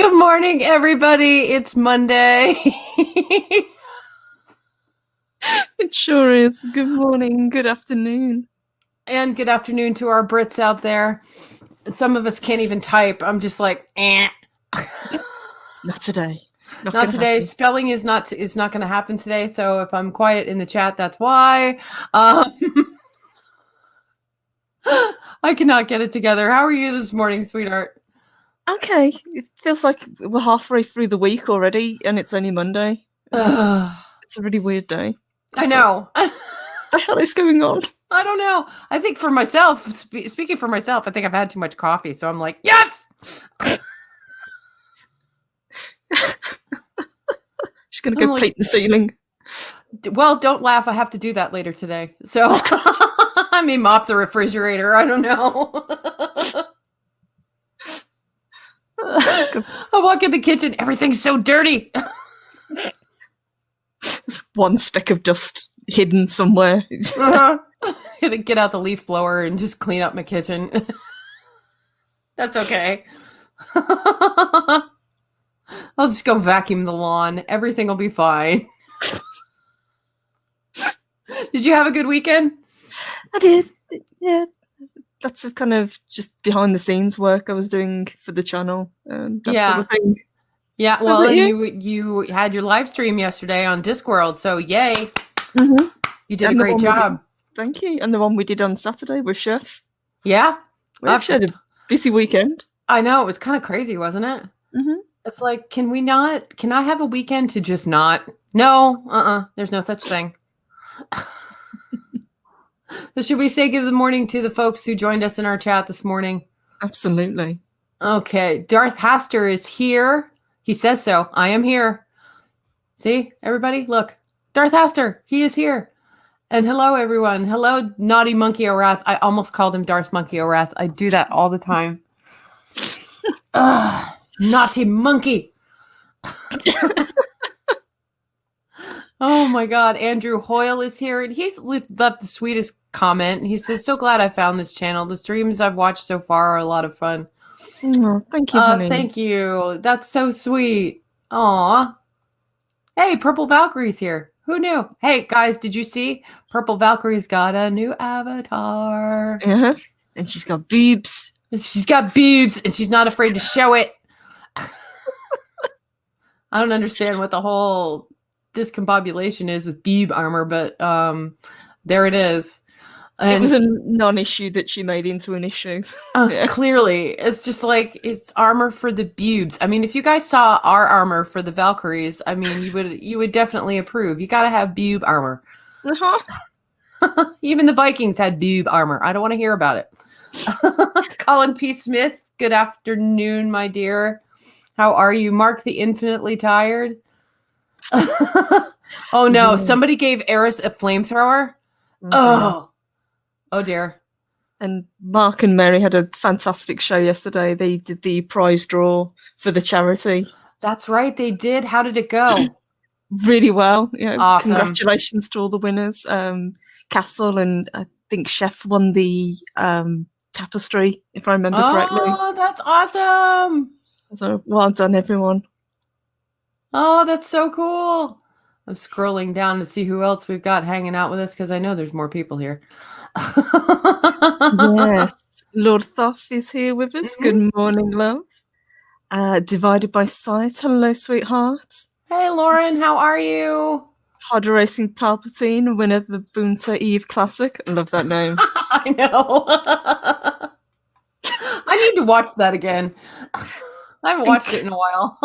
Good morning, everybody. It's Monday. It sure is. Good morning, good afternoon. And good afternoon to our Brits out there. Some of us can't even type. I'm just like, eh. Not today. Not today. Happen. Spelling is not going to happen today. So if I'm quiet in the chat, that's why. I cannot get it together. How are you this morning, sweetheart? Okay. It feels like we're halfway through the week already, and it's only Monday. It's a really weird day. I know. What the hell is going on? I don't know. I think for myself, speaking for myself, I think I've had too much coffee. So I'm like, yes! She's going to go paint the ceiling. Well, don't laugh. I have to do that later today. So I may mop the refrigerator. I don't know. I walk in the kitchen. Everything's so dirty. There's one speck of dust hidden somewhere. Gonna get out the leaf blower and just clean up my kitchen. That's okay. I'll just go vacuum the lawn. Everything will be fine. Did you have a good weekend? I did. Yeah. Lots of kind of just behind the scenes work I was doing for the channel and that sort of thing. Yeah, well, and you had your live stream yesterday on Discworld, so yay. Mm-hmm. You did a great job. Thank you. And the one we did on Saturday with Chef. Yeah. We actually had a busy weekend. I know. It was kind of crazy, wasn't it? Mm-hmm. It's like, can I have a weekend to just not? No, there's no such thing. So should we say good morning to the folks who joined us in our chat this morning? Absolutely. Okay. Darth Haster is here. He says so. I am here. See, everybody, look. Darth Haster, he is here. And hello, everyone. Hello, Naughty Monkey O'Wrath. I almost called him Darth Monkey O'Wrath. I do that all the time. Naughty monkey. Oh my God. Andrew Hoyle is here, and he's left the sweetest comment. He says, so glad I found this channel. The streams I've watched so far are a lot of fun. Oh, thank you, honey. Thank you. That's so sweet. Aw. Hey, Purple Valkyrie's here. Who knew? Hey, guys, did you see? Purple Valkyrie's got a new avatar. Yeah. And she's got boobs. She's got boobs, and she's not afraid to show it. I don't understand what the whole discombobulation is with boob armor, but there it is. And it was a non-issue that she made into an issue. Clearly. It's just like, it's armor for the boobs. I mean, if you guys saw our armor for the Valkyries, I mean, you would definitely approve. You got to have boob armor. Uh-huh. Even the Vikings had boob armor. I don't want to hear about it. Colin P. Smith, good afternoon, my dear. How are you? Mark the Infinitely Tired. Oh, no. Somebody gave Eris a flamethrower. Oh, dear. And Mark and Mary had a fantastic show yesterday. They did the prize draw for the charity. That's right. They did. How did it go? Really well. Yeah, awesome. Congratulations to all the winners. Castle and I think Chef won the tapestry, if I remember correctly. Oh, that's awesome. So well done, everyone. Oh, that's so cool. I'm scrolling down to see who else we've got hanging out with us because I know there's more people here. Yes. Lord Thoth is here with us. Mm-hmm. Good morning, love. Divided by Sight. Hello, sweetheart. Hey, Lauren. How are you? Harder Racing Palpatine, winner of the Boonta Eve Classic. I love that name. I know. I need to watch that again. I haven't watched it in a while.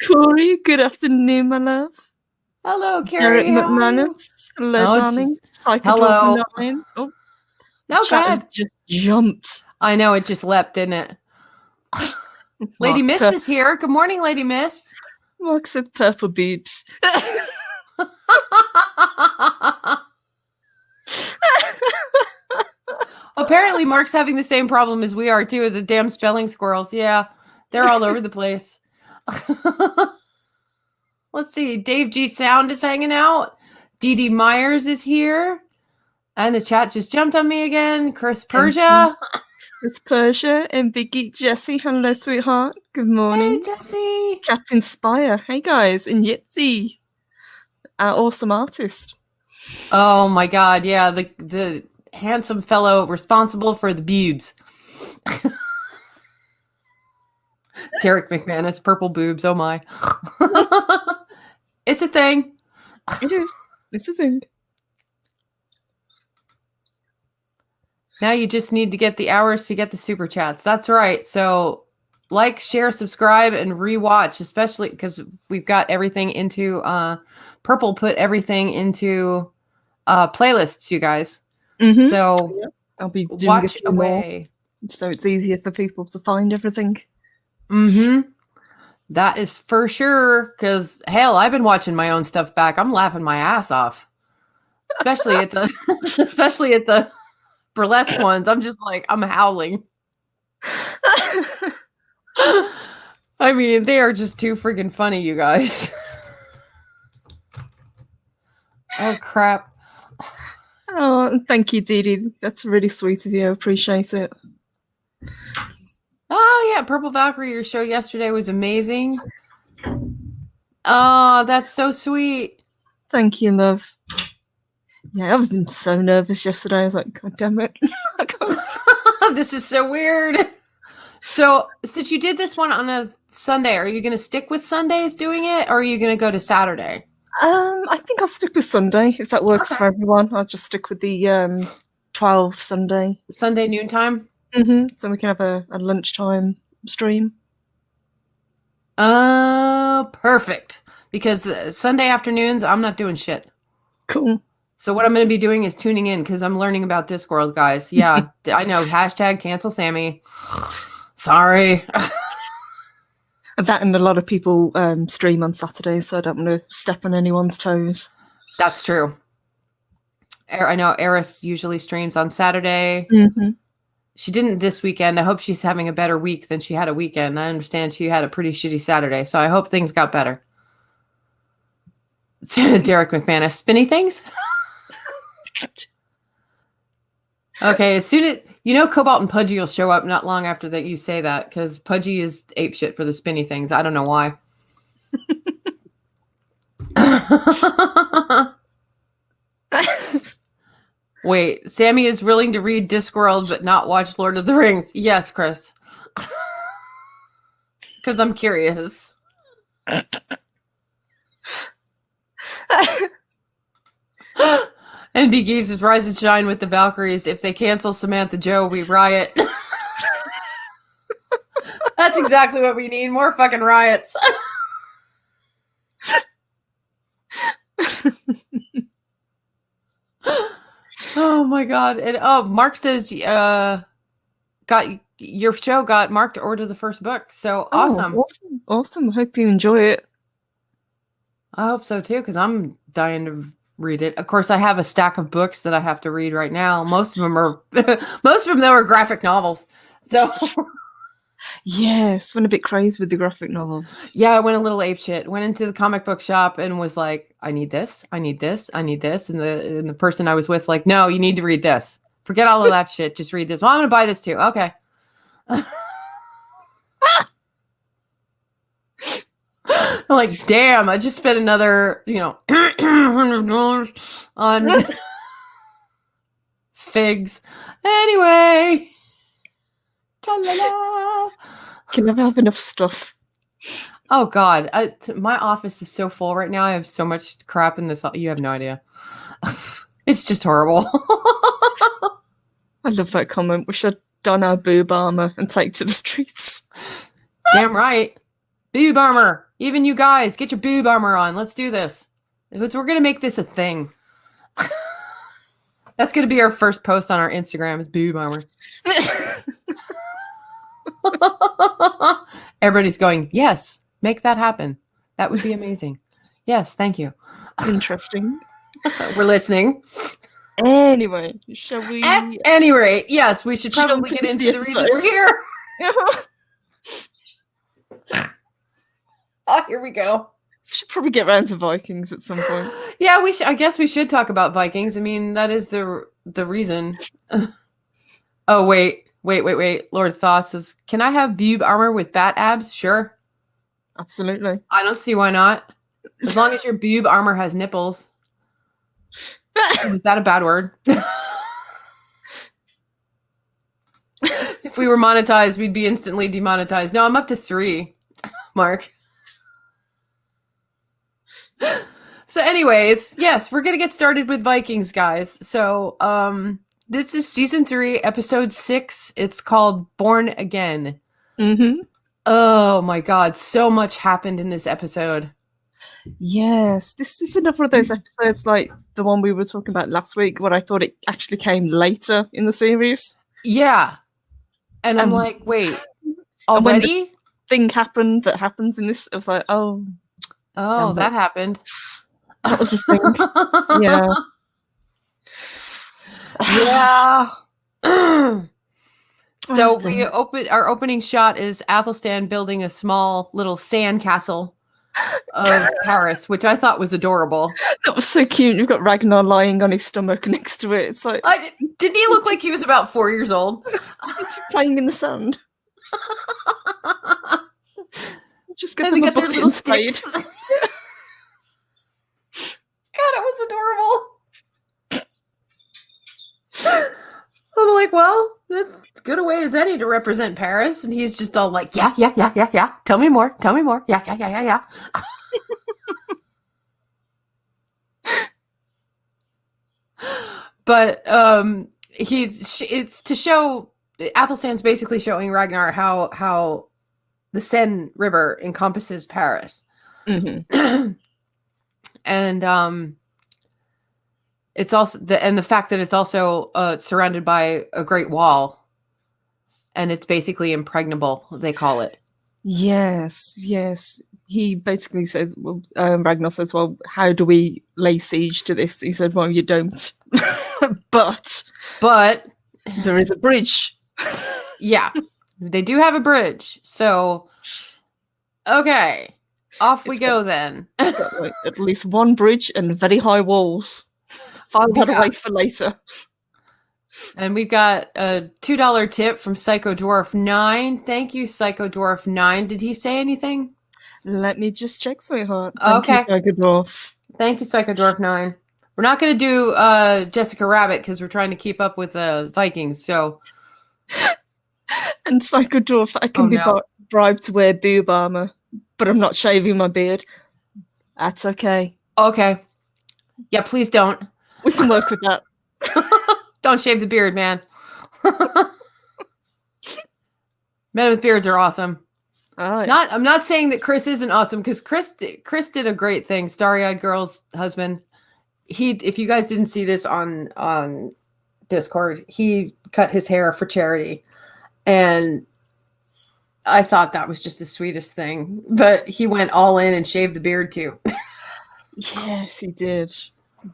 Corey, good afternoon, my love. Hello, Carrie. Derek McManus. Hello, darling. Hello. Oh, no, God. Just jumped. I know, it just leapt, didn't it? Lady Mist is here. Good morning, Lady Mist. Mark said purple boobs. Apparently, Mark's having the same problem as we are, too, with the damn spelling squirrels. Yeah, they're all over the place. Let's see. Dave G. Sound is hanging out. Dee Dee Myers is here. And the chat just jumped on me again. Chris Persia. It's Persia and Biggie Jessie. Hello, sweetheart. Good morning. Hey, Jessie. Captain Spire. Hey, guys. And Yitzy, our awesome artist. Oh, my God. Yeah, the handsome fellow responsible for the boobs. Derek McManus, purple boobs. Oh, my. It's a thing. It is. It's a thing. Now you just need to get the hours to get the super chats. That's right. So like, share, subscribe, and rewatch, especially because we've got everything into Purple put everything into playlists, you guys. Mm-hmm. So yeah. I'll be doing watch away. More, so it's easier for people to find everything. Mm-hmm. That is for sure. Because hell, I've been watching my own stuff back. I'm laughing my ass off. Especially at the burlesque ones. I'm just like, I'm howling. I mean, they are just too freaking funny, you guys. Oh, crap. Oh, thank you, Dee Dee. That's really sweet of you. I appreciate it. Oh, yeah. Purple Valkyrie, your show yesterday was amazing. Oh, that's so sweet. Thank you, love. Yeah, I was so nervous yesterday. I was like, God damn it. This is so weird. So, since you did this one on a Sunday, are you going to stick with Sundays doing it, or are you going to go to Saturday? I think I'll stick with Sunday if that works for everyone. I'll just stick with the 12 Sunday. Sunday noontime? Mm-hmm. So we can have a lunchtime stream. Perfect. Because Sunday afternoons, I'm not doing shit. Cool. So what I'm going to be doing is tuning in because I'm learning about Discworld, guys. Yeah, I know. Hashtag cancel Sammy. Sorry. That and a lot of people stream on Saturdays, so I don't want to step on anyone's toes. That's true. I know Eris usually streams on Saturday. Mm-hmm. She didn't this weekend. I hope she's having a better week than she had a weekend. I understand she had a pretty shitty Saturday, so I hope things got better. Derek McManus. Spinny things? Okay, as soon as Cobalt and Pudgy will show up not long after that you say that, because Pudgy is apeshit for the spinny things. I don't know why. Wait, Sammy is willing to read Discworld but not watch Lord of the Rings. Yes, Chris. Because I'm curious. And Big E's Rise and Shine with the Valkyries. If they cancel Samantha Joe, we riot. That's exactly what we need. More fucking riots. Oh my God. And Mark says your show got Mark to order the first book. So awesome. Awesome. Hope you enjoy it. I hope so too, because I'm dying to read it. Of course, I have a stack of books that I have to read right now. Most of them though are graphic novels. So yes, went a bit crazy with the graphic novels. Yeah, I went a little apeshit. Went into the comic book shop and was like, I need this, I need this, I need this. And the person I was with, like, no, you need to read this. Forget all of that shit. Just read this. Well, I'm gonna buy this too. Okay. I'm like, damn, I just spent another, $100 on figs. Anyway. Ta-la-la. Can never have enough stuff. Oh, God. My office is so full right now. I have so much crap in this. You have no idea. It's just horrible. I love that comment. We should don our boob armor and take to the streets. Damn right. Boob armor. Even you guys, get your boob armor on. Let's do this. We're going to make this a thing. That's going to be our first post on our Instagram is boob armor. Everybody's going, yes, make that happen. That would be amazing. Yes, thank you. Interesting. We're listening. Anyway, shall we? At any rate, yes, we should probably get into the reason we're here. Oh, here we go. We should probably get around to Vikings at some point. Yeah, we should. I guess we should talk about Vikings. I mean, that is the reason. Oh, wait. Wait. Lord Thaw says, can I have boob armor with bat abs? Sure. Absolutely. I don't see why not. As long as your boob armor has nipples. Was that a bad word? If we were monetized, we'd be instantly demonetized. No, I'm up to 3, Mark. So anyways, yes, we're going to get started with Vikings, guys. So this is season 3, episode 6. It's called Born Again. Mm-hmm. Oh my God. So much happened in this episode. Yes, this is another of those episodes like the one we were talking about last week, where I thought it actually came later in the series. Yeah. And I'm like, wait, already? When the thing happened that happens in this, I was like, oh, that happened. That was the thing. Yeah. Yeah. So our opening shot is Athelstan building a small little sand castle of Paris, which I thought was adorable. That was so cute. You've got Ragnar lying on his stomach next to it. It's like, didn't he look like he was about 4 years old? It's playing in the sand. Just get them a their little spade. God, it was adorable. I'm like, well, that's as good a way as any to represent Paris. And he's just all like, yeah. Tell me more. Yeah. But it's to show, Athelstan's basically showing Ragnar how the Seine River encompasses Paris. Mm-hmm. And it's also the fact that it's also surrounded by a great wall, and it's basically impregnable, they call it. Yes. He basically says, well, Ragnar says, well, how do we lay siege to this? He said, well, you don't. but there is a bridge. Yeah, they do have a bridge. So, okay, off we go then. Got, like, at least one bridge and very high walls. File that away for later. And we've got a $2 tip from Psycho Dwarf 9. Thank you, Psycho Dwarf 9. Did he say anything? Let me just check, sweetheart. Thank you, Psycho Dwarf. Thank you, Psycho Dwarf 9. We're not going to do Jessica Rabbit because we're trying to keep up with the Vikings. So, and Psycho Dwarf, I can be bribed to wear boob armor, but I'm not shaving my beard. That's okay. Okay. Yeah, please don't. We can work with that. Don't shave the beard, man. Men with beards are awesome. I'm not saying that Chris isn't awesome, because Chris did a great thing. Starry-eyed girl's husband. If you guys didn't see this on Discord, he cut his hair for charity, and I thought that was just the sweetest thing. But he went all in and shaved the beard too. Yes, he did.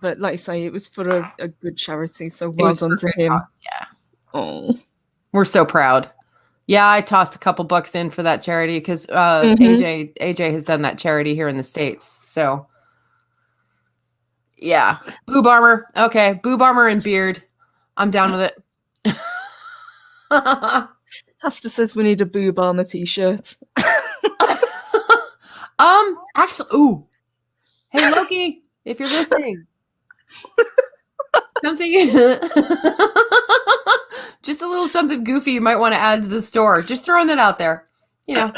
But like I say, it was for a good charity, so well done to him. Cause, yeah. Oh, we're so proud. Yeah, I tossed a couple bucks in for that charity because AJ has done that charity here in the States. So, yeah. Boob armor. Okay. Boob armor and beard. I'm down with it. Hasta says we need a boob armor t-shirt. Actually, ooh. Hey, Loki, if you're listening. Something. Just a little something goofy you might want to add to the store. Just throwing that out there. You know,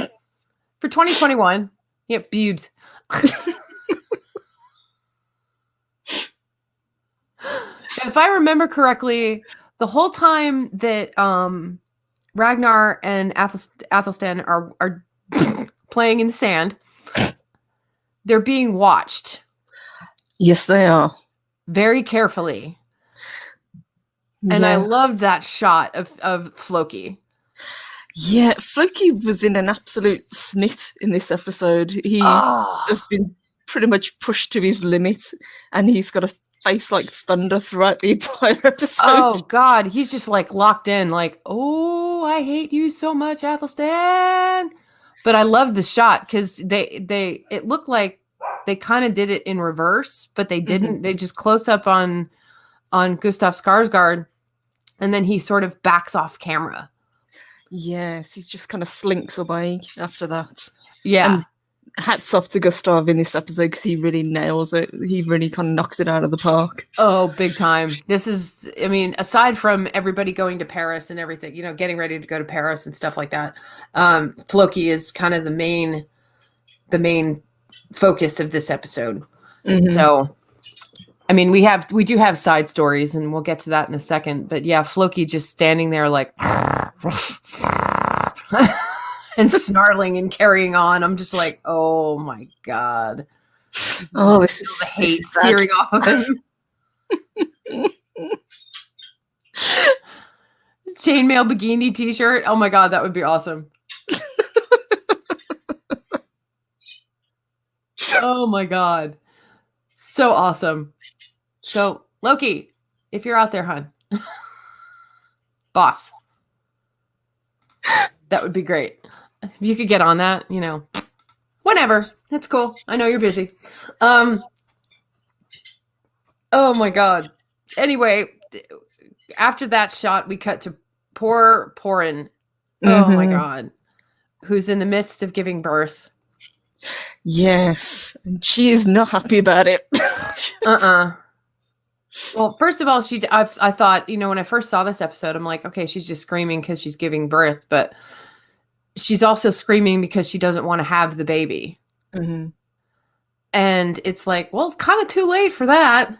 for 2021. Yep, boobs. If I remember correctly, the whole time that Ragnar and Athelstan are playing in the sand, they're being watched. Yes, they are. Very carefully. And I loved that shot of Floki. Yeah, Floki was in an absolute snit in this episode. He has been pretty much pushed to his limit, and he's got a face like thunder throughout the entire episode. Oh, God. He's just like locked in, like, oh, I hate you so much, Athelstan. But I loved the shot because it looked like they kind of did it in reverse, but they didn't. Mm-hmm. They just close up on Gustav Skarsgård, and then he sort of backs off camera. Yes, he just kind of slinks away after that. Yeah. And hats off to Gustav in this episode because he really nails it. He really kind of knocks it out of the park. Oh, big time. This is, I mean, aside from everybody going to Paris and everything, getting ready to go to Paris and stuff like that, Floki is kind of the main focus of this episode. Mm-hmm. So, I mean, we do have side stories, and we'll get to that in a second. But yeah, Floki just standing there like and snarling and carrying on. I'm just like, oh my god. Oh, this is the hate searing off of him. Chainmail bikini t-shirt. Oh my god, that would be awesome. Oh my god. So awesome. So, Loki, if you're out there, hon. Boss. That would be great. If you could get on that, whatever. That's cool. I know you're busy. Oh my god. Anyway, after that shot, we cut to poor Porin. Oh my god. Who's in the midst of giving birth. Yes. And she is not happy about it. Well, first of all, I thought, when I first saw this episode, I'm like, okay, she's just screaming because she's giving birth, but she's also screaming because she doesn't want to have the baby. Mm-hmm. And it's like, well, it's kind of too late for that.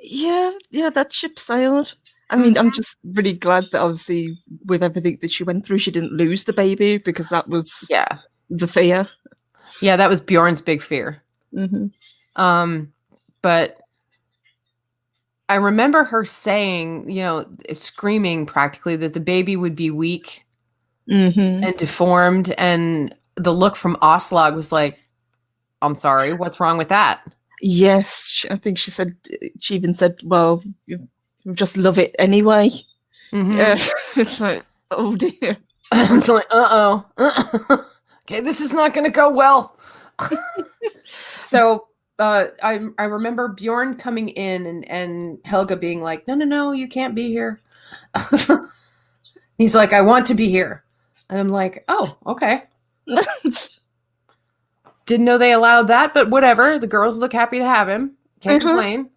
Yeah, that ship sailed. I mean, I'm just really glad that obviously with everything that she went through, she didn't lose the baby because that was the fear. Yeah, that was Bjorn's big fear. Mm-hmm. But I remember her saying, screaming practically that the baby would be weak and deformed. And the look from Aslaug was like, I'm sorry, what's wrong with that? Yes, I think she even said, well, you just love it anyway. Mm-hmm. Yeah, it's like, oh dear. It's like, okay, this is not going to go well. So I remember Bjorn coming in and Helga being like, no, you can't be here. He's like, I want to be here. And I'm like, oh, okay. Didn't know they allowed that, but whatever. The girls look happy to have him. Can't complain.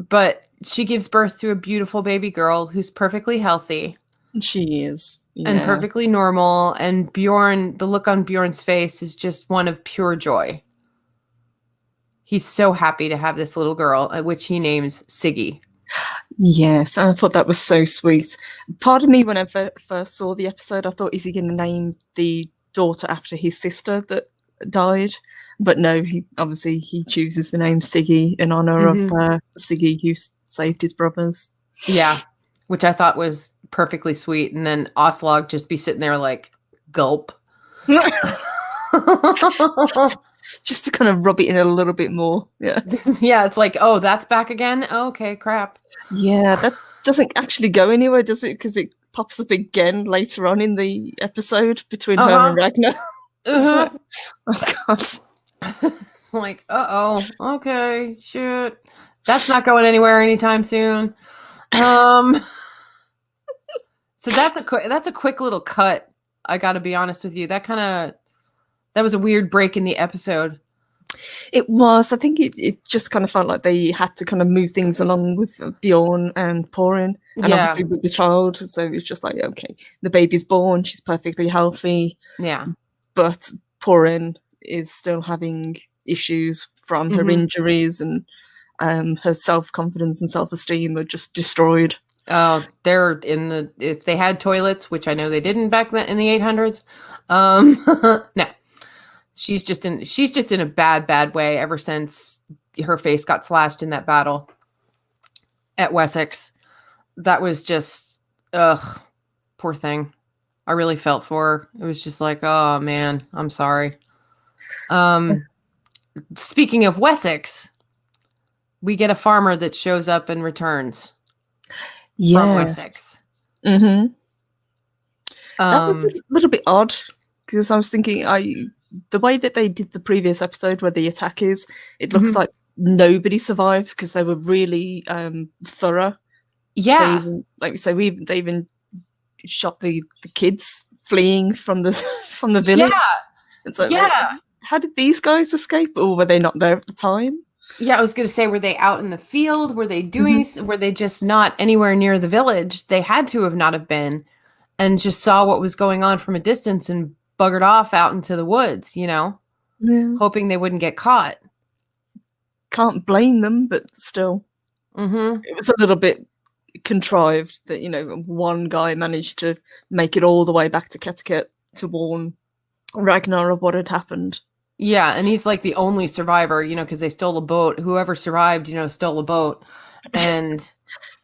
But she gives birth to a beautiful baby girl who's perfectly healthy. She is. Yeah. And perfectly normal. And Bjorn, the look on Bjorn's face is just one of pure joy. He's so happy to have this little girl, which he names Siggy. Yes, I thought that was so sweet. Part of me, when I first saw the episode, I thought, is he going to name the daughter after his sister that died? But no, he chooses the name Siggy in honor of Siggy, who saved his brothers. Yeah, which I thought was perfectly sweet. And then Aslaug just be sitting there like, gulp. Just to kind of rub it in a little bit more. Yeah. Yeah, it's like, oh, that's back again? Oh, okay, crap. Yeah, that doesn't actually go anywhere, does it? Because it pops up again later on in the episode between her and Ragnar. Oh, God. It's like, okay, shit. That's not going anywhere anytime soon. So that's a quick little cut. I got to be honest with you. That was a weird break in the episode. It was. I think it just kind of felt like they had to kind of move things along with Bjorn and Porin, and obviously with the child. So it's just like, okay, the baby's born, she's perfectly healthy. Yeah. But Porin is still having issues from her injuries, and her self-confidence and self-esteem are just destroyed. Oh, if they had toilets, which I know they didn't back then in the 800s. No. She's just in a bad way ever since her face got slashed in that battle at Wessex. That was just, poor thing. I really felt for her. It was just like, oh man, I'm sorry. Speaking of Wessex, we get a farmer that shows up and returns from Wessex. Mm-hmm. That was a little bit odd because I was thinking, the way that they did the previous episode where the attack is, it looks like nobody survived because they were really thorough Yeah. Like we say, they even shot the kids fleeing from the from the village. Yeah. It's like, well, how did these guys escape, or were they not there at the time? Yeah, I was going to say, were they out in the field? Were they doing? Were they just not anywhere near the village? They had to have not have been, and just saw what was going on from a distance and buggered off out into the woods. Hoping they wouldn't get caught. Can't blame them, but still, it was a little bit contrived that one guy managed to make it all the way back to Keteket to warn Ragnar of what had happened. Yeah, and he's like the only survivor, because they stole a boat. Whoever survived, stole a boat, and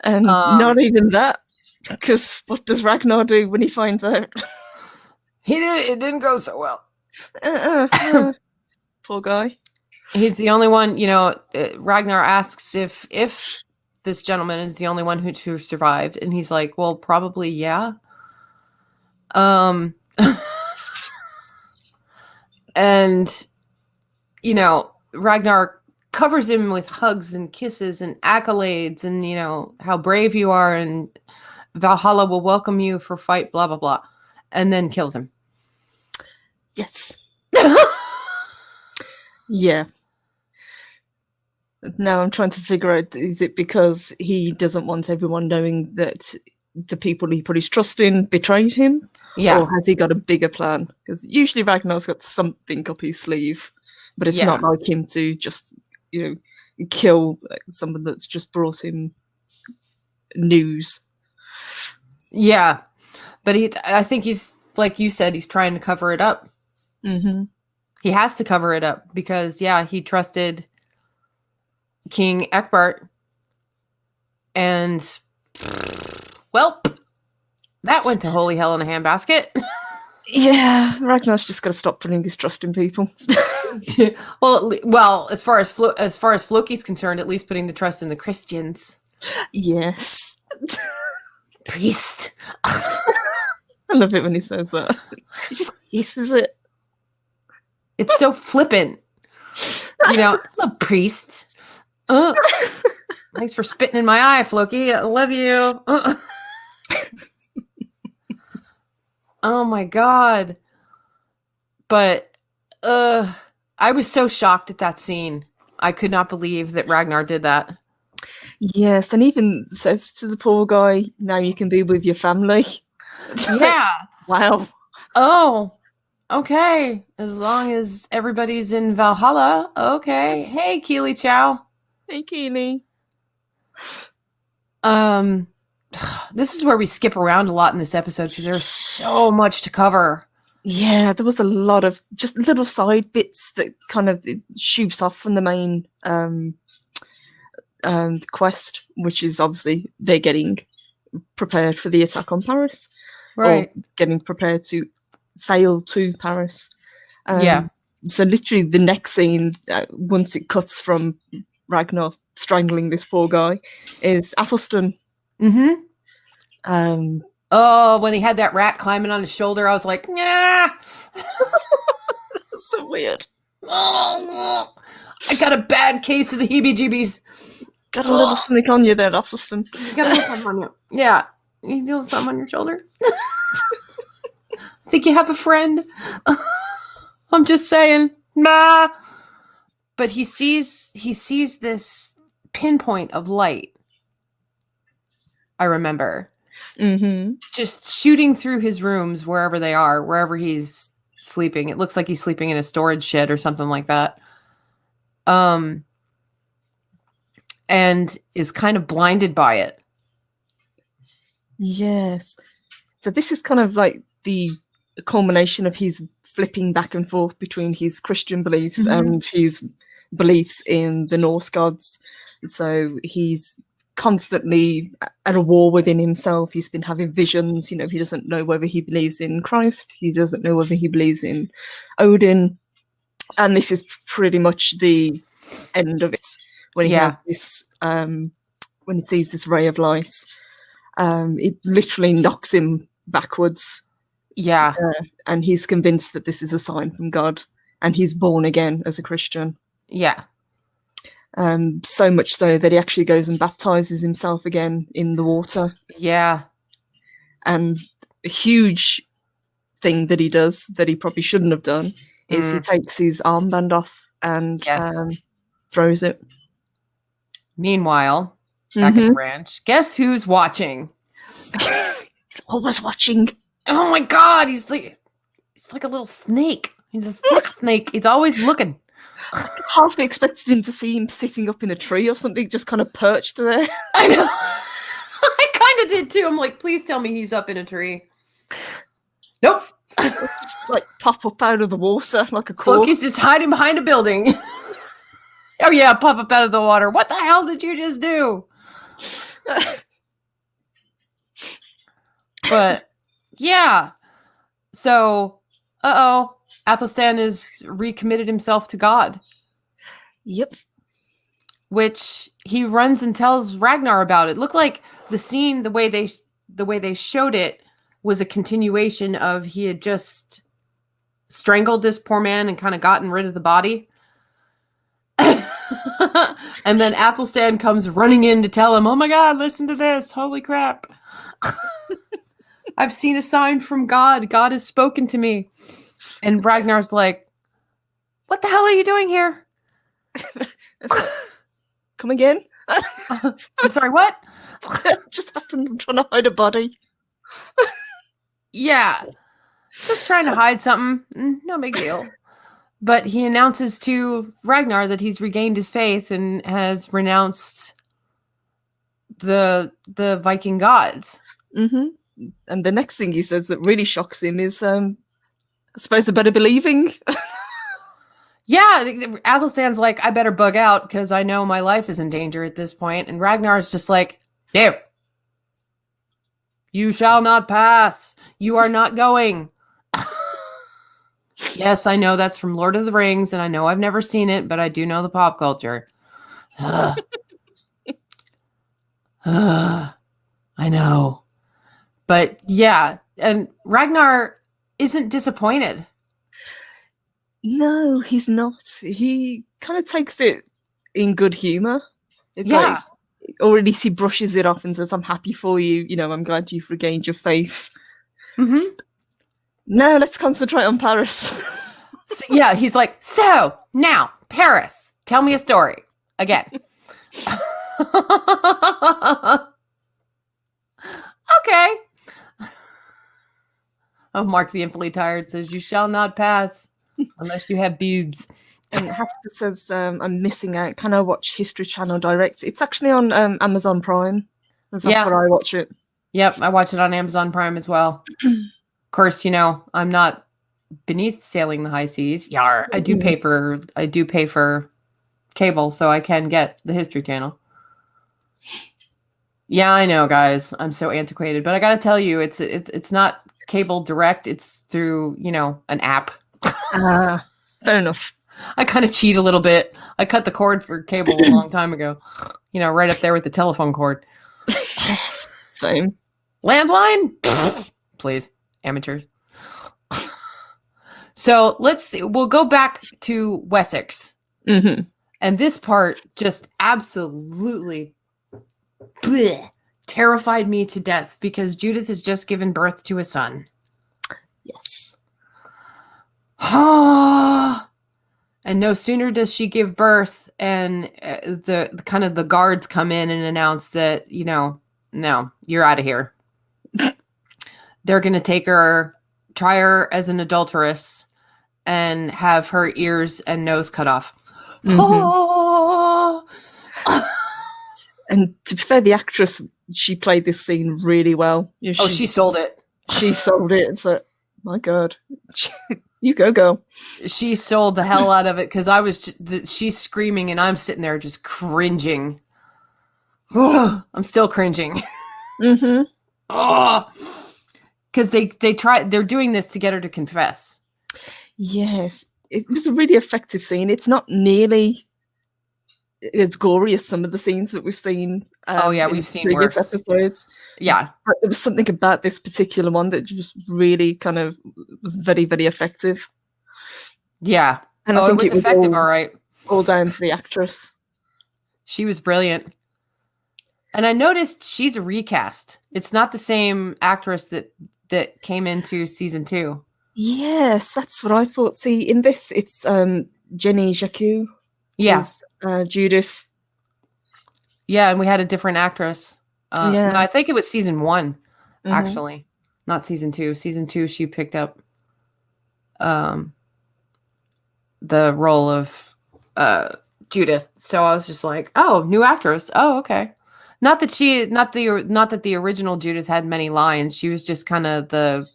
not even that, because what does Ragnar do when he finds out? It didn't go so well. Poor guy. He's the only one. Ragnar asks if this gentleman is the only one who survived, and he's like, well, probably, yeah. And Ragnar covers him with hugs and kisses and accolades, and how brave you are, and Valhalla will welcome you for fight, blah blah blah, and then kills him. Yes. Yeah. Now I'm trying to figure out, is it because he doesn't want everyone knowing that the people he put his trust in betrayed him? Yeah. Or has he got a bigger plan? Because usually Ragnar's got something up his sleeve, but it's not like him to just, kill someone that's just brought him news. Yeah. But I think he's, like you said, he's trying to cover it up. Mm-hmm. He has to cover it up because, he trusted King Eckbert, and well, that went to holy hell in a handbasket. Yeah, Ragnar's just got to stop putting his trust in people. well, as far as Floki's concerned, at least putting the trust in the Christians. Yes, priest. I love it when he says that. He just hisses it. It's so flippant, the priest. Thanks for spitting in my eye, Floki. I love you. Oh my god. But I was so shocked at that scene. I could not believe that Ragnar did that. Yes, and even says to the poor guy, now you can be with your family. Yeah. Wow. Oh, okay. As long as everybody's in Valhalla. Okay. Hey, Keely Chow. Hey, Keely. This is where we skip around a lot in this episode because there's so much to cover. Yeah, there was a lot of just little side bits that kind of shoots off from the main quest, which is obviously they're getting prepared for the attack on Paris. Right. Or getting prepared to sail to Paris. So literally the next scene, once it cuts from Ragnar strangling this poor guy, is Athelstan. Mm-hmm. When he had that rat climbing on his shoulder, I was like, nah. That's so weird. I got a bad case of the heebie-jeebies. Got a little something on you there, Athelstan. You got a little something on you. Yeah. You feel something on your shoulder? Think you have a friend? I'm just saying. Nah. But he sees this pinpoint of light. I remember. Mm-hmm. Just shooting through his rooms wherever they are, wherever he's sleeping. It looks like he's sleeping in a storage shed or something like that. And is kind of blinded by it. Yes. So this is kind of like the culmination of his flipping back and forth between his Christian beliefs and his beliefs in the Norse gods. So he's constantly at a war within himself. He's been having visions. He doesn't know whether he believes in Christ. He doesn't know whether he believes in Odin. And this is pretty much the end of it. When he has this, when he sees this ray of light, it literally knocks him backwards. Yeah. And he's convinced that this is a sign from God, and he's born again as a Christian. Yeah. So much so that he actually goes and baptizes himself again in the water. Yeah. And a huge thing that he does that he probably shouldn't have done is he takes his armband off and throws it. Meanwhile, back at the ranch, guess who's watching? He's always watching. Oh my god, he's like a little snake. He's a snake. He's always looking. Half expected him to see him sitting up in a tree or something, just kind of perched there. I know. I kind of did too. I'm like, please tell me he's up in a tree. Nope. Just like pop up out of the water like a cork. Look, he's just hiding behind a building. Oh yeah, pop up out of the water. What the hell did you just do? But yeah. So, Athelstan has recommitted himself to God. Yep. Which he runs and tells Ragnar about. It looked like the scene, the way they showed it, was a continuation of he had just strangled this poor man and kind of gotten rid of the body. And then Athelstan comes running in to tell him, oh my god, listen to this. Holy crap. I've seen a sign from God. God has spoken to me. And Ragnar's like, what the hell are you doing here? Come again? I'm sorry, what? Just happened. I'm trying to hide a body. Yeah. Just trying to hide something. No big deal. But he announces to Ragnar that he's regained his faith and has renounced the Viking gods. Mm-hmm. And the next thing he says that really shocks him is, I suppose I better be leaving. Yeah, Athelstan's like, I better bug out because I know my life is in danger at this point. And Ragnar's just like, no. You shall not pass. You are not going. Yes, I know that's from Lord of the Rings, and I know I've never seen it, but I do know the pop culture. I know. But yeah, and Ragnar isn't disappointed. No, he's not. He kind of takes it in good humor. It's like, or at least he brushes it off and says, I'm happy for you. You know, I'm glad you've regained your faith. Mm-hmm. No, let's concentrate on Paris. So, yeah, he's like, so now Paris, tell me a story again. Okay. Oh, Mark the Infinitely Tired says, you shall not pass unless you have boobs. And Haskell says, I'm missing out. Can I watch History Channel Direct? It's actually on Amazon Prime. That's where I watch it. Yep, I watch it on Amazon Prime as well. Of course, you know, I'm not beneath sailing the high seas. Yar, I do pay for cable so I can get the History Channel. Yeah, I know, guys. I'm so antiquated, but I got to tell you, it's not cable direct. It's through, you know, an app. Fair enough. I kind of cheat a little bit. I cut the cord for cable a long time ago. You know, right up there with the telephone cord. Yes, same. Landline? Please, amateurs. So we'll go back to Wessex. Mm-hmm. And this part just absolutely terrified me to death because Judith has just given birth to a son. Yes. And no sooner does she give birth and the kind of the guards come in and announce that, you know, no, you're out of here. They're going to take her, try her as an adulteress and have her ears and nose cut off. Mm-hmm. And to be fair, the actress, she played this scene really well. You know, she sold it. She sold it. It's like, my God, you go, girl. She sold the hell out of it because she's screaming and I'm sitting there just cringing. I'm still cringing. Mm-hmm. Because they're doing this to get her to confess. Yes, it was a really effective scene. It's not nearly as gory as some of the scenes that we've seen. We've seen previous worse episodes. Yeah, but there was something about this particular one that just really kind of was very, very effective. Yeah, and I think it was effective. All right, all down to the actress. She was brilliant. And I noticed she's a recast. It's not the same actress that came into season 2. Yes, that's what I thought. See, in this, it's Jenny Jacques. Yeah. Judith. Yeah, and we had a different actress. No, I think it was season 1, actually. Not season 2. Season 2, she picked up the role of Judith. So I was just like, oh, new actress. Oh, okay. Not that the original Judith had many lines. She was just kind of the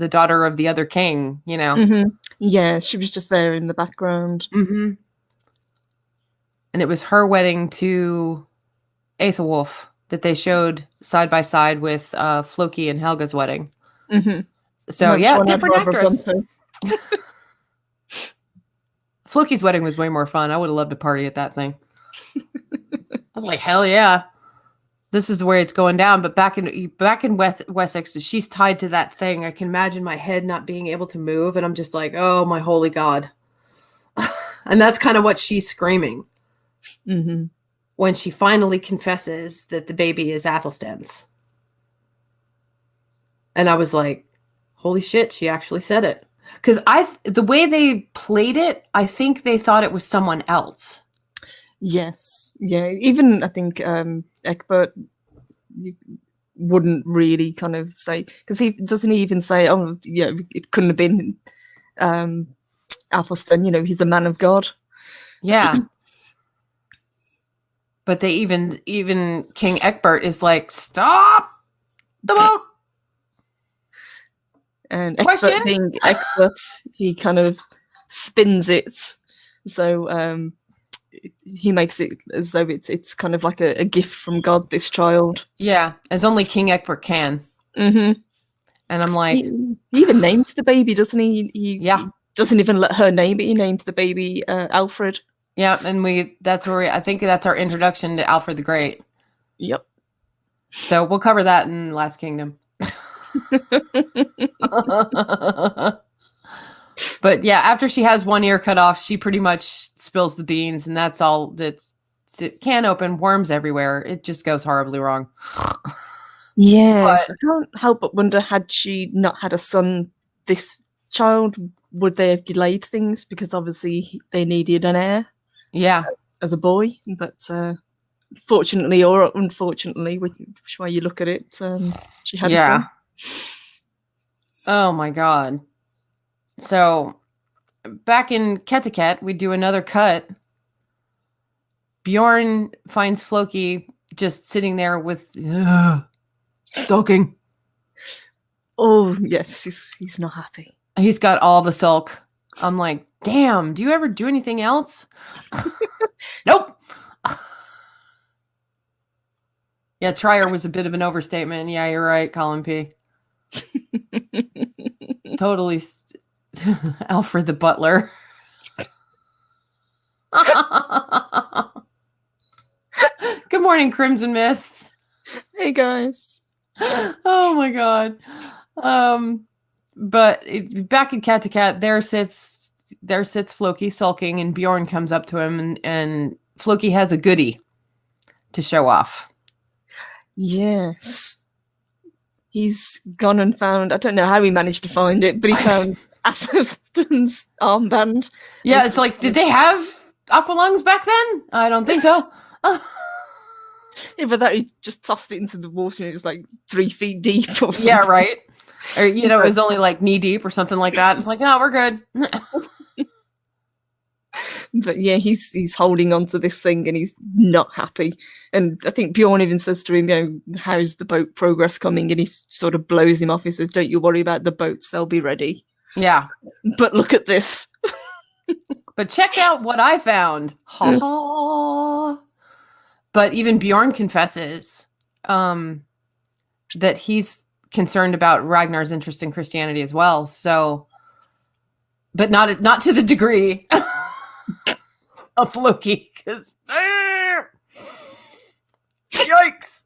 daughter of the other king, you know. Mm-hmm. Yeah, she was just there in the background. Mm-hmm. And it was her wedding to Aethelwulf that they showed side by side with Floki and Helga's wedding. Mm-hmm. So yeah, different actress. Floki's wedding was way more fun. I would have loved to party at that thing. I was like, hell yeah, this is the way it's going down. But back in Wessex, she's tied to that thing. I can imagine my head not being able to move, and I'm just like, oh my holy God. And that's kind of what she's screaming when she finally confesses that the baby is Athelstan's. And I was like, holy shit, she actually said it. Because the way they played it, I think they thought it was someone else. Yes. Yeah. Even I think Egbert wouldn't really kind of say, because he doesn't even say, oh, yeah, it couldn't have been Athelstan, you know, he's a man of God. Yeah. But they even King Egbert is like, stop the boat. And Egbert being Egbert, he kind of spins it. So he makes it as though it's kind of like a gift from God, this child. Yeah, as only King Egbert can. Mm-hmm. And I'm like... He even names the baby, doesn't he? He doesn't even let her name it. He names the baby Alfred. Yeah, and I think that's our introduction to Alfred the Great. Yep. So we'll cover that in Last Kingdom. But yeah, after she has one ear cut off, she pretty much spills the beans, and that's all. It can open, worms everywhere. It just goes horribly wrong. Yes, I can't help but wonder, had she not had a son, this child, would they have delayed things? Because obviously they needed an heir. Yeah, as a boy, but fortunately or unfortunately, which way you look at it, she had a son. Oh my God. So back in Kettiket, we do another cut. Bjorn finds Floki just sitting there with sulking. Oh yes, he's not happy. He's got all the sulk. I'm like, damn, do you ever do anything else? Nope. Yeah, Trier was a bit of an overstatement. Yeah, you're right, Colin P. Totally Alfred the Butler. Good morning, Crimson Mist. Hey guys. Oh my God. But back in Kattegat, there sits Floki sulking, and Bjorn comes up to him, and Floki has a goodie to show off. Yes. He's gone and found, I don't know how he managed to find it, but he found Athelstan's armband. Yeah, it's like, did they have aqualungs back then? I don't think so. Yeah, but that he just tossed it into the water and it was like 3 feet deep or something. Yeah, right. Or, you know, it was only like knee deep or something like that. It's like, no, we're good. But yeah, he's holding on to this thing and he's not happy. And I think Bjorn even says to him, you know, how's the boat progress coming? And he sort of blows him off. He says, don't you worry about the boats, they'll be ready. Yeah. But look at this. But check out what I found. Ha ha. But even Bjorn confesses that he's concerned about Ragnar's interest in Christianity as well. So, but not to the degree of Loki, because yikes.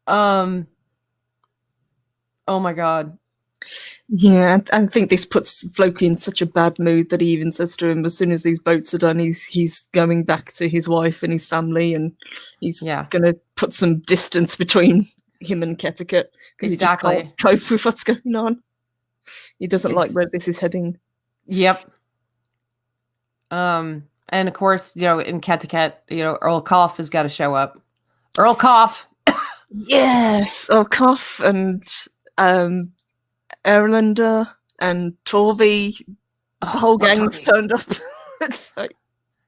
Oh my God. Yeah, I think this puts Floki in such a bad mood that he even says to him, as soon as these boats are done, he's going back to his wife and his family, and he's going to put some distance between him and Ketticut because he just can't cope with what's going on. He doesn't like where this is heading. Yep. And of course, in Ketticut, Earl Cough has got to show up. Earl Cough. Yes, Earl Cough and Erlander and Torvi. The whole gang's turned up.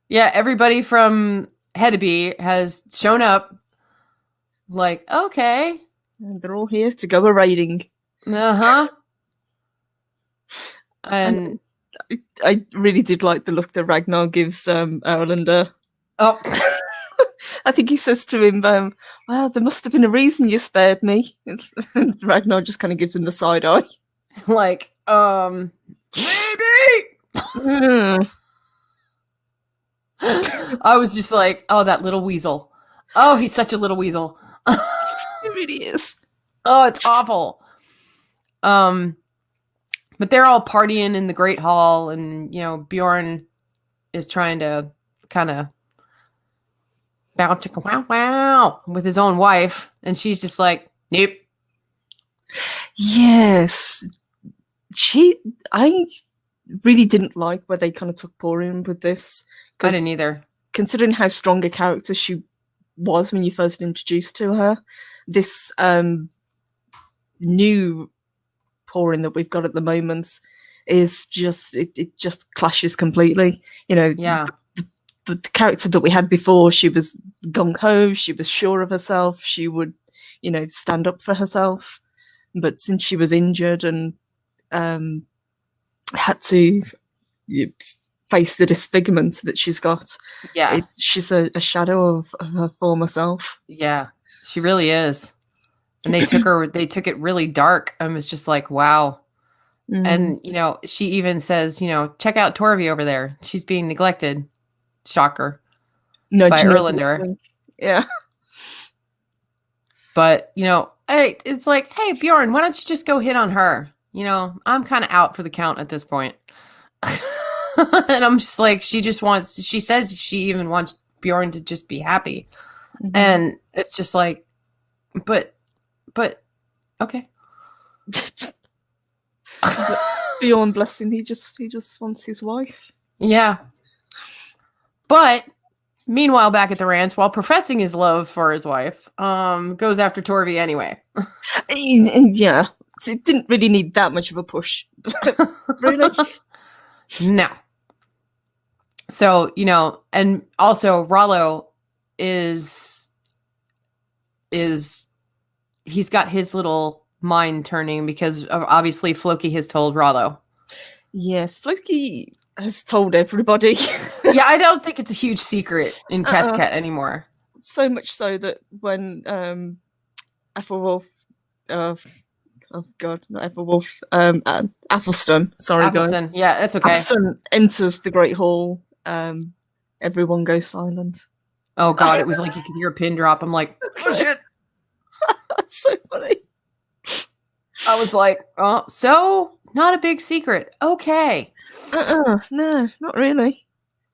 Yeah, everybody from Hedeby has shown up. Like, okay. And they're all here to go a-raiding. Uh-huh. And I really did like the look that Ragnar gives Erlander. Oh. I think he says to him, well, there must have been a reason you spared me. And Ragnar just kind of gives him the side eye. Like, maybe! I was just like, oh, that little weasel. Oh, he's such a little weasel. He really is. Oh, it's awful. But they're all partying in the Great Hall, and, Bjorn is trying to kind of bow chicka wow wow with his own wife, and she's just like, nope. Yes. I really didn't like where they kind of took Porin with this. I didn't either. Considering how strong a character she was when you first introduced to her, this new Porin that we've got at the moment is just it just clashes completely. Yeah. The character that we had before, she was gung-ho, she was sure of herself, she would, stand up for herself. But since she was injured and had to face the disfigurement that she's got, she's a shadow of her former self. Yeah, she really is. And they took it really dark. I was just like, wow. And, she even says, check out Torvi over there. She's being neglected. Shocker. No, by Erlander. Yeah. But, it's like, hey, Bjorn, why don't you just go hit on her? I'm kind of out for the count at this point. And I'm just like, she says she even wants Bjorn to just be happy. Mm-hmm. And it's just like, but, okay. Bjorn, bless him, he just wants his wife. Yeah. But meanwhile, back at the ranch, while professing his love for his wife, goes after Torvi anyway. Yeah. It didn't really need that much of a push. Really? No. So, and also Rollo is he's got his little mind turning because obviously Floki has told Rollo. Yes, Floki has told everybody. Yeah, I don't think it's a huge secret in Ketticut anymore. So much so that when Ethelwolf, Athelstan, sorry Athelstan, guys. Yeah, that's okay. Athelstan enters the Great Hall. Everyone goes silent. Oh god, it was like you could hear a pin drop. I'm like, oh shit. That's so funny. I was like, oh, so not a big secret. Okay. No, not really.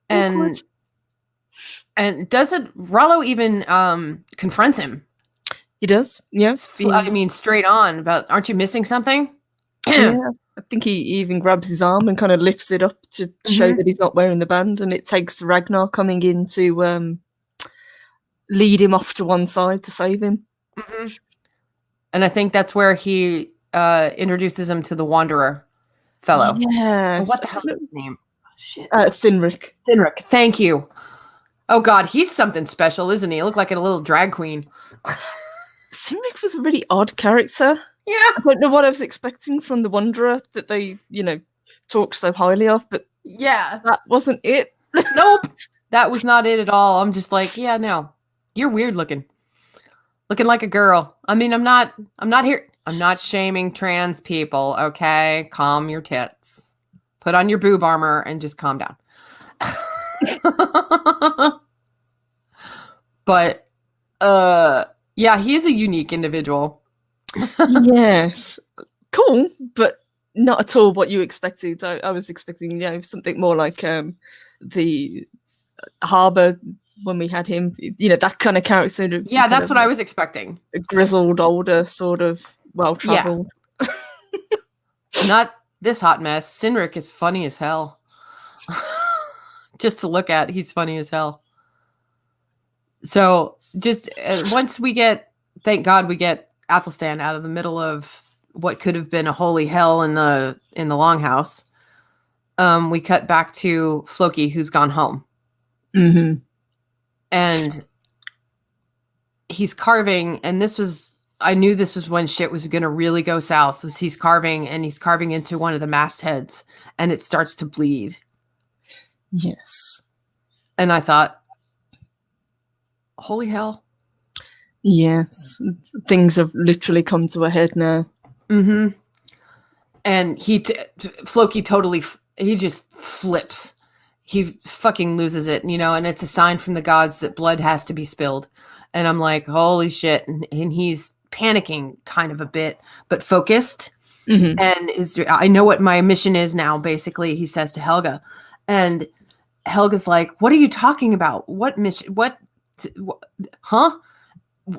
And doesn't Rollo even confronts him? He does, yes. I mean, straight on about, aren't you missing something? Yeah, I think he even grabs his arm and kind of lifts it up to show that he's not wearing the band, and it takes Ragnar coming in to lead him off to one side to save him. Mm-hmm. And I think that's where he introduces him to the Wanderer fellow. Yes. What the hell is his name? Oh, shit. Sinric. Sinric, thank you. Oh god, he's something special, isn't he? He looked like a little drag queen. Sinric was a really odd character. Yeah. I don't know what I was expecting from the Wanderer that they, talked so highly of, but yeah, that wasn't it. Nope. That was not it at all. I'm just like, yeah, no. You're weird looking. Looking like a girl. I mean, I'm not shaming trans people, okay? Calm your tits. Put on your boob armor and just calm down. But yeah, he's a unique individual. Yes. Cool, but not at all what you expected. I was expecting, something more like the Harbour when we had him. That kind of character. Yeah, that's what I was expecting. A grizzled, older, sort of well-traveled. Yeah. Not this hot mess. Cynric is funny as hell. Just to look at, he's funny as hell. So just once we get, thank God we get Athelstan out of the middle of what could have been a holy hell in the longhouse. We cut back to Floki, who's gone home. Mm-hmm. And he's carving, and I knew this was when shit was going to really go south, was he's carving into one of the mastheads, and it starts to bleed. Yes. And I thought, holy hell. Yes. Things have literally come to a head now. Mm-hmm. And Floki totally, he just flips. He fucking loses it, and it's a sign from the gods that blood has to be spilled. And I'm like, holy shit. And he's panicking kind of a bit, but focused. Mm-hmm. And I know what my mission is now, basically, he says to Helga. And Helga's like, what are you talking about? What mission? What? Huh?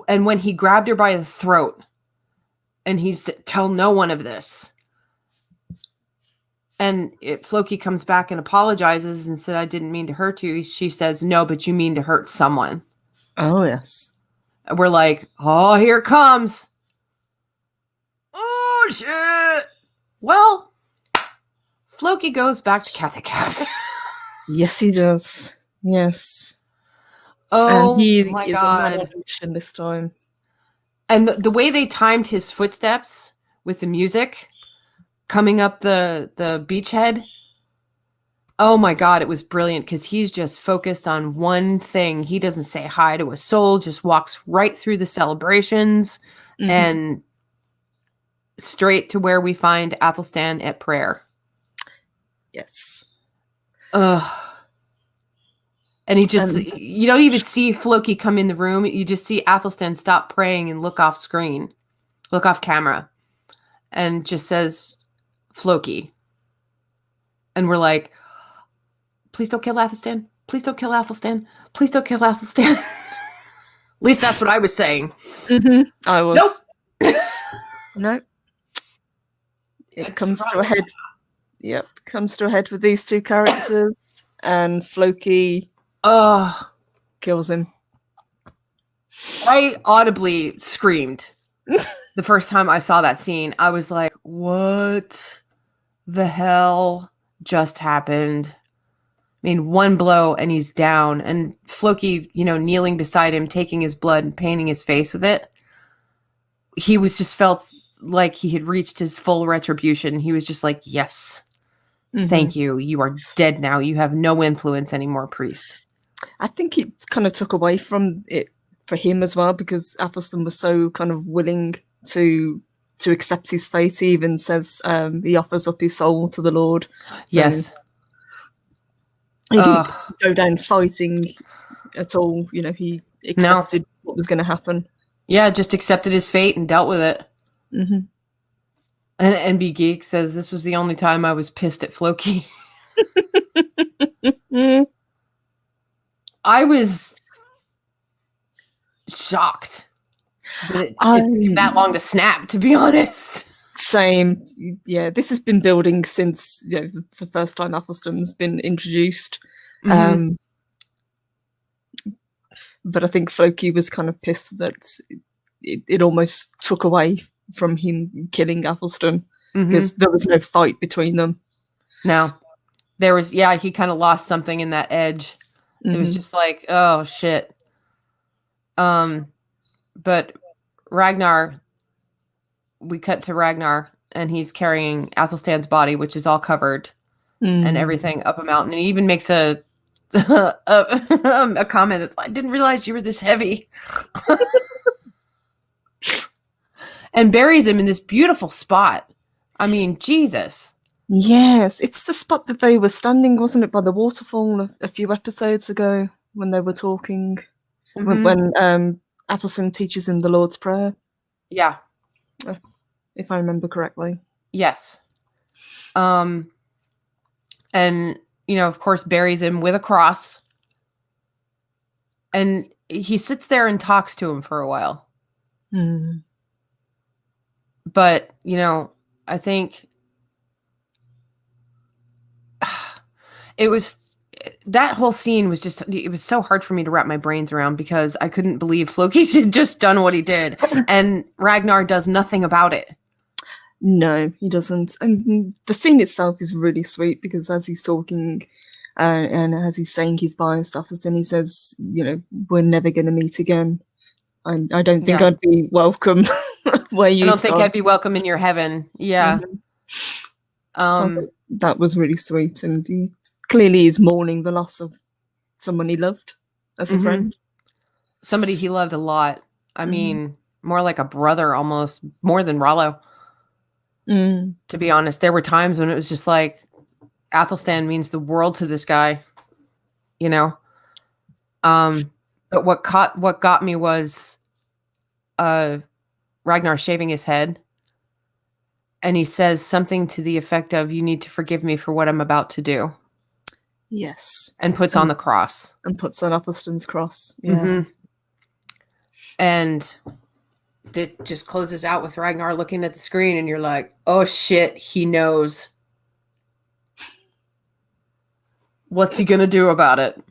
And when he grabbed her by the throat and he said, tell no one of this. And Floki comes back and apologizes and said, I didn't mean to hurt you. She says, no, but you mean to hurt someone. Oh, yes. And we're like, oh, here it comes. Oh, shit. Well, Floki goes back to Cathagas. Yes, he does. Yes. Oh, and he my is God. on a mission this time. And the way they timed his footsteps with the music coming up the beachhead, oh my God, it was brilliant, because he's just focused on one thing. He doesn't say hi to a soul, just walks right through the celebrations and straight to where we find Athelstan at prayer. Yes. And he just, you don't even see Floki come in the room. You just see Athelstan stop praying and look off camera, and just says, Floki. And we're like, please don't kill Athelstan. Please don't kill Athelstan. Please don't kill Athelstan. At least that's what I was saying. Mm-hmm. I was. Nope. Nope. It comes to a head. Yep. Comes to a head with these two characters, and Floki kills him. I audibly screamed the first time I saw that scene. I was like, what the hell just happened? I mean, one blow and he's down, and Floki, kneeling beside him, taking his blood and painting his face with it. He was just felt like he had reached his full retribution. He was just like, yes, thank you. You are dead now. You have no influence anymore, priest. I think it kind of took away from it for him as well, because Athelstan was so kind of willing to accept his fate. He even says he offers up his soul to the Lord. So yes. He didn't go down fighting at all. He accepted what was going to happen. Yeah, just accepted his fate and dealt with it. Mm-hmm. And NB Geek says, this was the only time I was pissed at Floki. I was shocked that it took that long to snap, to be honest. Same. Yeah, this has been building since the first time Athelstan's been introduced. Mm-hmm. But I think Floki was kind of pissed that it almost took away from him killing Athelstan, because there was no fight between them. No. There was, he kind of lost something in that edge. It was just like, oh, shit. But Ragnar, we cut to Ragnar, and he's carrying Athelstan's body, which is all covered and everything, up a mountain. And he even makes a comment. It's like, I didn't realize you were this heavy. And buries him in this beautiful spot. I mean, Jesus. Yes, it's the spot that they were standing, wasn't it, by the waterfall a few episodes ago when they were talking, when Athelstan teaches him the Lord's Prayer. Yeah. If I remember correctly. Yes. And, of course, buries him with a cross. And he sits there and talks to him for a while. But, I think it was, that whole scene was just, it was so hard for me to wrap my brains around because I couldn't believe Loki had just done what he did. And Ragnar does nothing about it. No, he doesn't. And the scene itself is really sweet because as he's talking and as he's saying his bye and stuff, then he says, we're never going to meet again. I don't think I'd be welcome where you. I don't think I'd be welcome in your heaven. Yeah. So that was really sweet, and he clearly is mourning the loss of someone he loved as a friend. Somebody he loved a lot. I mean, more like a brother almost, more than Rollo. To be honest, there were times when it was just like, Athelstan means the world to this guy, But what got me was Ragnar shaving his head. And he says something to the effect of, "You need to forgive me for what I'm about to do." Yes. And puts on the cross. And puts on Athelstan's cross. Yeah. And it just closes out with Ragnar looking at the screen, and you're like, oh shit, he knows. What's he gonna do about it?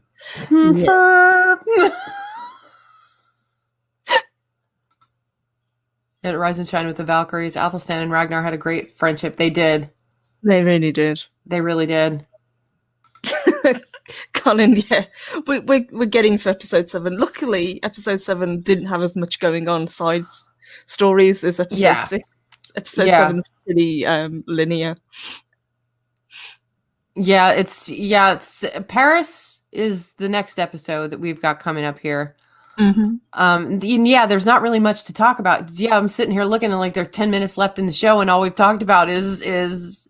And Rise and Shine with the Valkyries. Athelstan and Ragnar had a great friendship. They did. They really did. They really did. Colin, yeah. We're getting to episode 7. Luckily, episode 7 didn't have as much going on side stories as episode 6. Episode 7 is pretty linear. It's Paris is the next episode that we've got coming up here. There's not really much to talk about. I'm sitting here looking and like there are 10 minutes left in the show, and all we've talked about is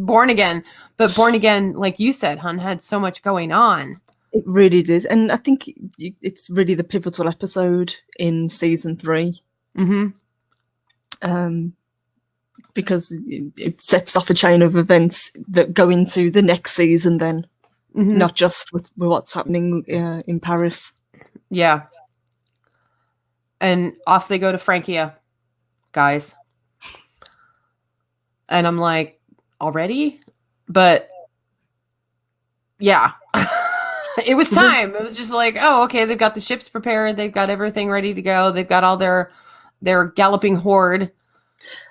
Born Again. But Born Again, like you said, hun, had so much going on. It really did, and I think it's really the pivotal episode in season 3. Because it sets off a chain of events that go into the next season. Then, not just with what's happening in Paris. Yeah. And off they go to Francia, guys. And I'm like, already? But yeah. It was time. It was just like, oh, okay, they've got the ships prepared, they've got everything ready to go, they've got all their galloping horde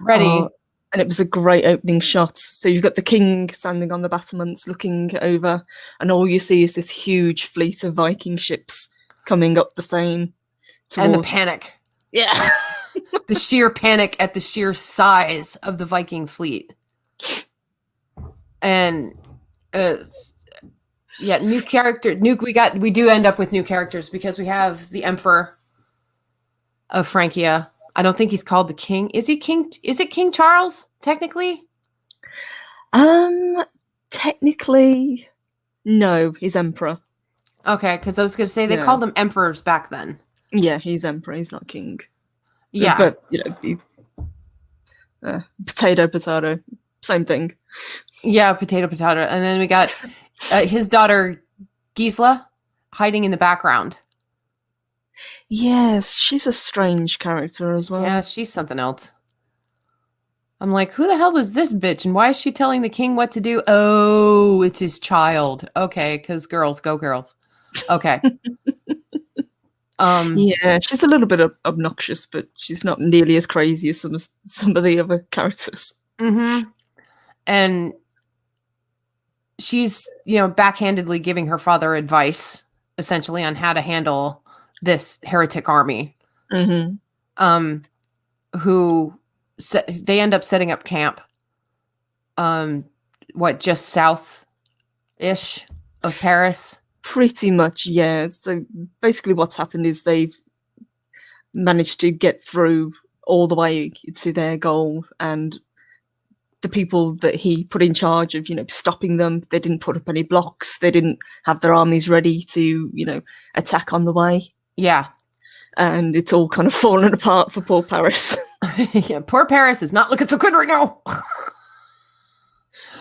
ready. And it was a great opening shot. So you've got the king standing on the battlements looking over, and all you see is this huge fleet of Viking ships coming up the Seine. And the panic. Yeah. The sheer panic at the sheer size of the Viking fleet. And new character. We do end up with new characters because we have the Emperor of Francia. I don't think he's called the king. Is he king? Is it King Charles, technically? Technically, no, he's emperor. Okay, because I was going to say they called them emperors back then. Yeah, he's emperor. He's not king. Yeah. But, potato, same thing. Yeah, potato. And then we got his daughter, Gisela, hiding in the background. Yes, she's a strange character as well. Yeah, she's something else. I'm like, who the hell is this bitch? And why is she telling the king what to do? Oh, it's his child. Okay, because girls, go girls. Okay. Yeah, she's a little bit obnoxious, but she's not nearly as crazy as some of the other characters. And she's, backhandedly giving her father advice, essentially, on how to handle this heretic army. Who they end up setting up camp. Just south-ish of Paris? Pretty much, yeah. So basically what's happened is they've managed to get through all the way to their goal, and the people that he put in charge of, stopping them, they didn't put up any blocks, they didn't have their armies ready to, attack on the way. Yeah. And it's all kind of fallen apart for poor Paris. Yeah, poor Paris is not looking so good right now.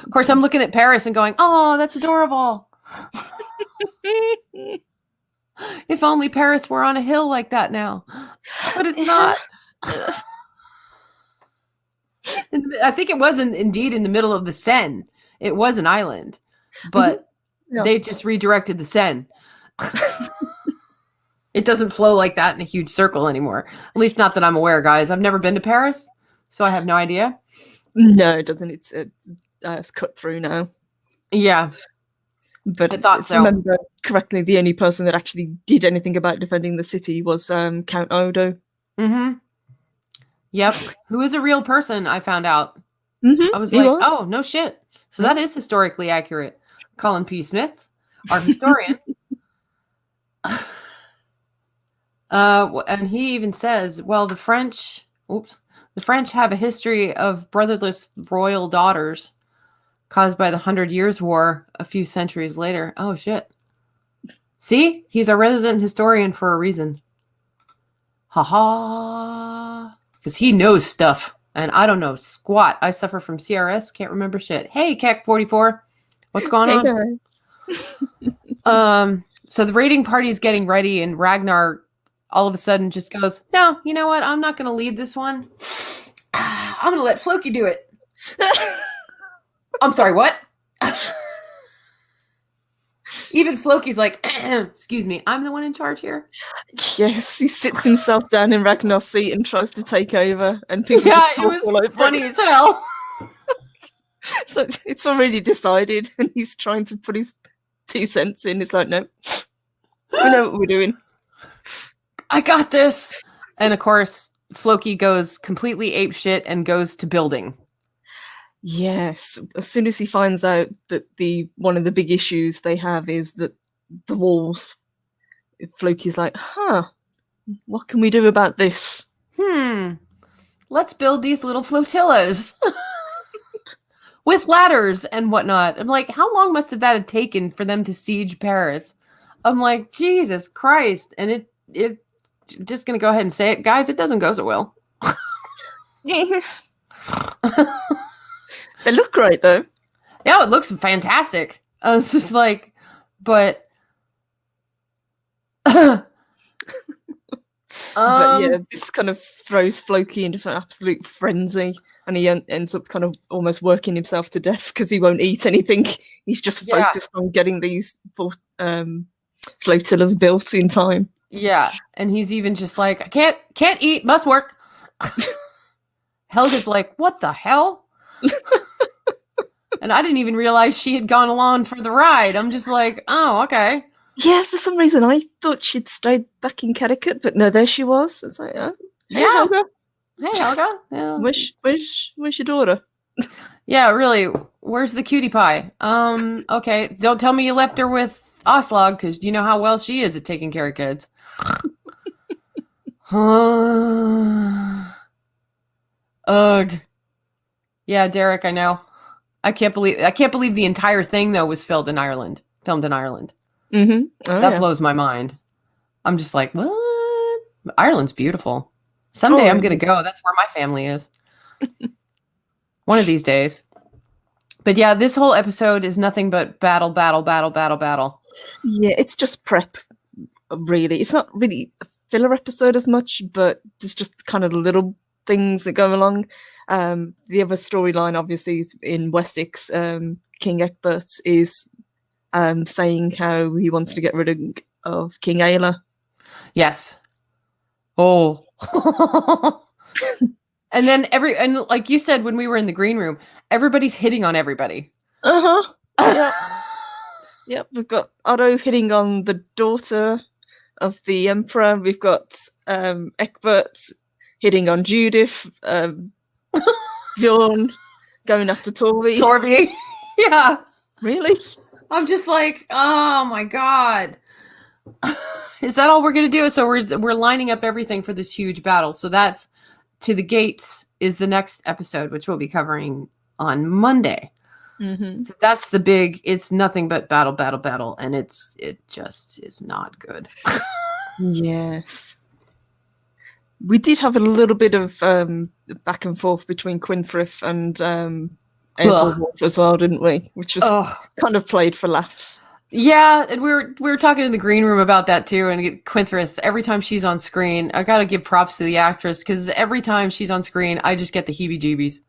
Of course, I'm looking at Paris and going, "Oh, that's adorable." If only Paris were on a hill like that now, but it's not. I think it was indeed in the middle of the Seine. It was an island, but they just redirected the Seine. It doesn't flow like that in a huge circle anymore. At least not that I'm aware, guys. I've never been to Paris, so I have no idea. No, it doesn't. It's cut through now. Yeah. But I thought so. If I remember correctly, the only person that actually did anything about defending the city was Count Odo. Mm-hmm. Yep. Who is a real person, I found out. Mm-hmm. I was like, oh, no shit. So that is historically accurate. Colin P. Smith, our historian. And he even says, well, the French have a history of brotherless royal daughters caused by the 100 Years' War a few centuries later. Oh, shit. See? He's a resident historian for a reason. Ha-ha. Because he knows stuff, and I don't know squat. I suffer from CRS, can't remember shit. Hey, Keck44. What's going on? So the raiding party is getting ready, and Ragnar all of a sudden just goes, no, you know what? I'm not going to lead this one. I'm going to let Floki do it. I'm sorry, what? Even Floki's like, excuse me, I'm the one in charge here. Yes, he sits himself down in Ragnar's seat and tries to take over, and people just talk all over. Funny as hell. So it's already decided, and he's trying to put his 2 cents in. It's like, no, we know what we're doing. I got this. And of course, Floki goes completely apeshit and goes to building. Yes, as soon as he finds out that one of the big issues they have is that the walls, Floki's like, what can we do about this? Let's build these little flotillas with ladders and whatnot. I'm like, how long must that have taken for them to siege Paris? I'm like, Jesus Christ. And it just gonna go ahead and say it, guys, it doesn't go so well. They look great, though. Yeah, it looks fantastic. I was just like, but... but yeah, this kind of throws Floki into an absolute frenzy, and he ends up kind of almost working himself to death because he won't eat anything. He's just focused on getting these flotillas built in time. Yeah, and he's even just like, I can't eat, must work. Helga's like, what the hell? And I didn't even realize she had gone along for the ride. I'm just like, oh, okay. Yeah, for some reason I thought she'd stayed back in Connecticut, but no, there she was. It's like, oh, hey, Helga. Hey, Helga. Yeah. Where's your daughter? Yeah, really. Where's the cutie pie? Okay. Don't tell me you left her with Oslog, because you know how well she is at taking care of kids. Ugh. Yeah, Derek, I know. I can't believe the entire thing though was filmed in Ireland. Mm-hmm. That blows my mind. I'm just like, what? Ireland's beautiful. Someday I'm gonna go. That's where my family is. One of these days. But yeah, this whole episode is nothing but battle. Yeah, it's just prep, really. It's not really a filler episode as much, but there's just kind of little things that go along. The other storyline, obviously, is in Wessex. King Egbert is saying how he wants to get rid of King Aela. Yes. Oh. And then and like you said when we were in the green room, everybody's hitting on everybody. Yeah. Yep, we've got Otto hitting on the daughter of the emperor. We've got Egbert hitting on Judith. Bjorn going after Torvi. Yeah. Really? I'm just like, oh my God. Is that all we're going to do? So we're lining up everything for this huge battle. So that To the Gates is the next episode, which we'll be covering on Monday. Mm-hmm. So that's the big, it's nothing but battle. And it just is not good. Yes. We did have a little bit of back and forth between Quinfrith and Wolf as well, didn't we? Which was kind of played for laughs. Yeah, and we were talking in the green room about that too. And Quinthrith, every time she's on screen, I gotta give props to the actress because every time she's on screen, I just get the heebie-jeebies.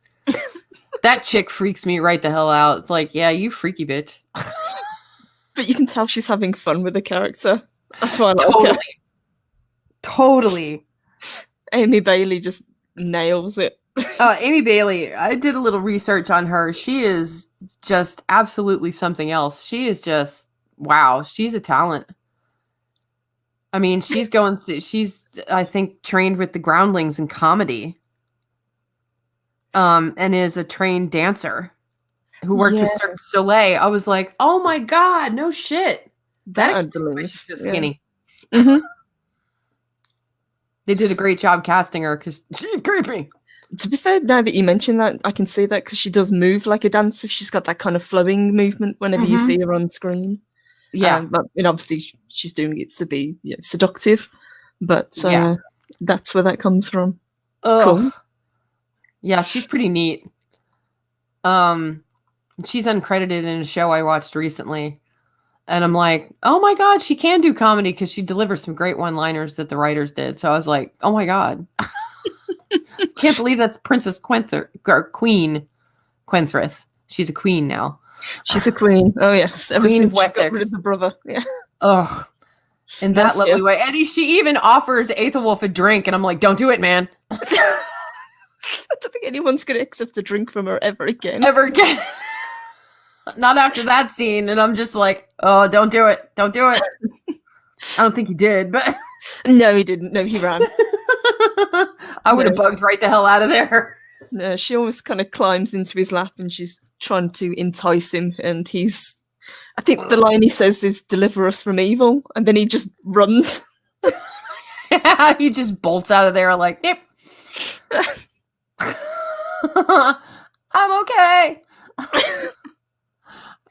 That chick freaks me right the hell out. It's like, yeah, you freaky bitch. But you can tell she's having fun with the character. That's why I like her. Totally. Amy Bailey just nails it. Amy Bailey, I did a little research on her. She is just absolutely something else. She is just, wow, she's a talent. I mean, she's I think, trained with the Groundlings in comedy. And is a trained dancer who worked with Cirque du Soleil. I was like, oh my God, no shit. That explains she's so skinny. Yeah. Mm-hmm. They did a great job casting her because she's creepy. To be fair, now that you mention that, I can see that because she does move like a dancer. She's got that kind of flowing movement whenever you see her on screen. Yeah. But obviously, she's doing it to be seductive. But that's where that comes from. Cool. Yeah, she's pretty neat. She's uncredited in a show I watched recently. And I'm like, oh my God, she can do comedy because she delivers some great one-liners that the writers did. So I was like, oh my God. Can't believe that's Princess Queen Quinthrith. She's a queen now. She's a queen. Oh yes, Queen of Wessex. Got rid of the brother. Yeah. Ugh. In that lovely way. And she even offers Aethelwulf a drink, and I'm like, don't do it, man. I don't think anyone's going to accept a drink from her ever again. Ever again. Not after that scene. And I'm just like, oh, don't do it. Don't do it. I don't think he did, but no, he didn't. No, he ran. I would have bugged right the hell out of there. No, she always kind of climbs into his lap and she's trying to entice him. And I think the line he says is "Deliver us from evil," and then he just runs. Yeah, he just bolts out of there like, yep. I'm okay.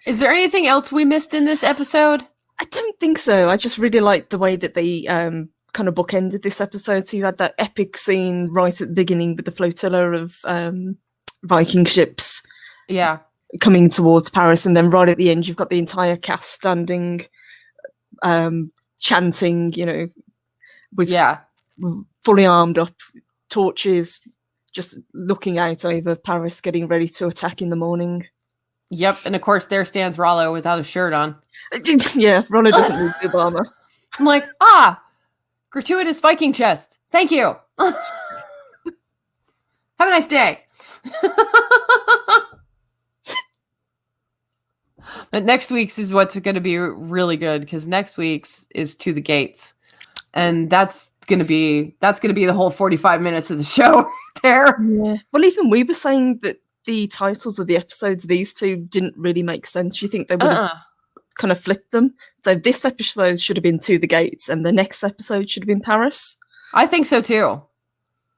Is there anything else we missed in this episode? I don't think so. I just really liked the way that they kind of bookended this episode. So you had that epic scene right at the beginning with the flotilla of Viking ships coming towards Paris. And then right at the end, you've got the entire cast standing, chanting, with fully armed up, torches, just looking out over Paris, getting ready to attack in the morning. Yep, and of course there stands Rollo without a shirt on. Yeah, Rollo doesn't need the armor. I'm like, gratuitous Viking chest. Thank you. Have a nice day. But next week's is what's going to be really good because next week's is To the Gates, and that's going to be the whole 45 minutes of the show there. Yeah. Well, even we were saying that the titles of the episodes, these two, didn't really make sense. You think they would have kind of flipped them? So this episode should have been To the Gates, and the next episode should have been Paris. I think so too.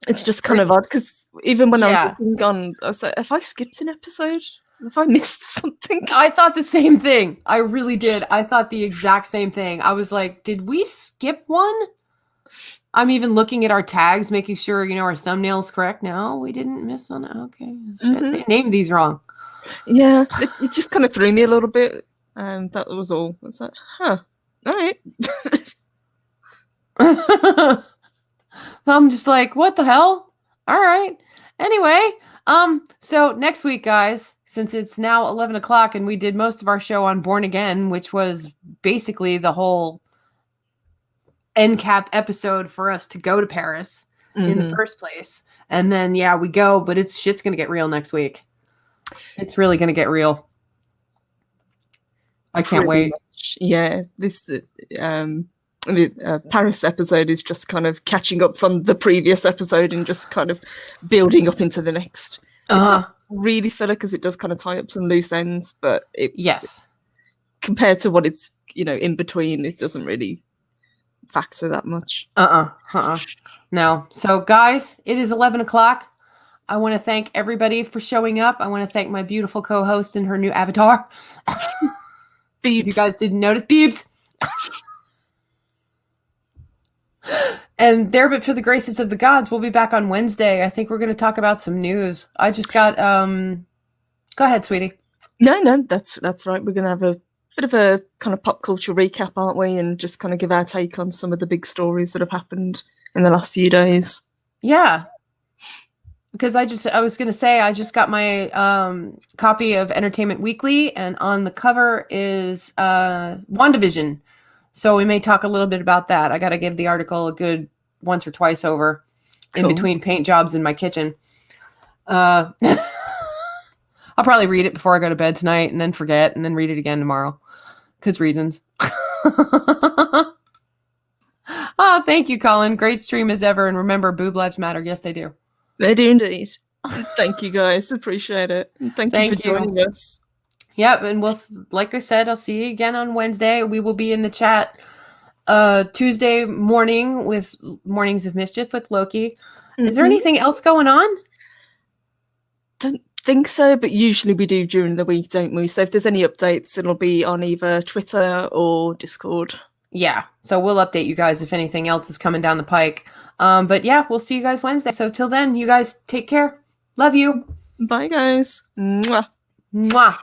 It's just kind of odd because even when I was looking on, I was like, have I skipped an episode? Have I missed something? I thought the same thing. I really did. I thought the exact same thing. I was like, did we skip one? I'm even looking at our tags, making sure, our thumbnail's correct. No, we didn't miss one. Okay. Shit, they named these wrong. Yeah, it just kind of threw me a little bit. That was all. I was like, all right. I'm just like, what the hell? All right. Anyway, so next week, guys, since it's now 11 o'clock and we did most of our show on Born Again, which was basically the whole end cap episode for us to go to Paris in the first place. And then, we go, but shit's going to get real next week. It's really going to get real. I can't wait. Much. Yeah, this the Paris episode is just kind of catching up from the previous episode and just kind of building up into the next. It's not really filler because it does kind of tie up some loose ends, but compared to what it's in between, it doesn't really factor that much. No. So guys, it is 11 o'clock. I want to thank everybody for showing up. I want to thank my beautiful co-host and her new avatar. If you guys didn't notice, Beebs. And there, but for the graces of the gods, we'll be back on Wednesday. I think we're going to talk about some news. I just got Go ahead, sweetie. No, that's right. We're going to have a bit of a kind of pop culture recap, aren't we? And just kind of give our take on some of the big stories that have happened in the last few days. Yeah. Because I was going to say, I just got my copy of Entertainment Weekly, and on the cover is WandaVision. So we may talk a little bit about that. I got to give the article a good once or twice over in between paint jobs in my kitchen. I'll probably read it before I go to bed tonight and then forget and then read it again tomorrow. Because reasons. Oh, thank you, Colin. Great stream as ever. And remember, boob lives matter. Yes, they do. They do indeed. Thank you, guys. Appreciate it. And thank you for joining us. Yep. And like I said, I'll see you again on Wednesday. We will be in the chat Tuesday morning with Mornings of Mischief with Loki. Mm-hmm. Is there anything else going on? Don't think so, but usually we do during the week, don't we? So if there's any updates, it'll be on either Twitter or Discord. Yeah, so we'll update you guys if anything else is coming down the pike. But yeah, we'll see you guys Wednesday. So till then, you guys take care. Love you. Bye, guys. Mwah. Mwah.